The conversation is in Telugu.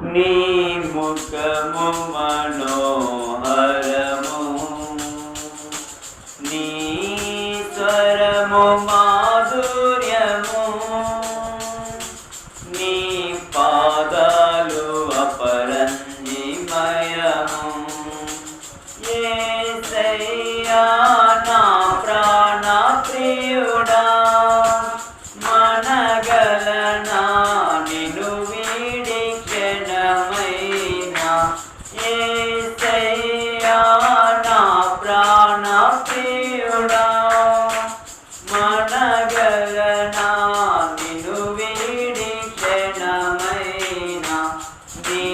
నీ ముఖము మనోహరము, నీ స్వరము మాధుర్యము, నీ పాదాలు అపరంజిమయము. యేసయ్యా నా ప్రాణ ప్రియుడా, మనగలనా నిన్ను వీడి క్షణమైనా. యేసయ్యా నా ప్రాణ ప్రియుడా, మనగలనా నిన్ను వీడి క్షణమైనా. నీ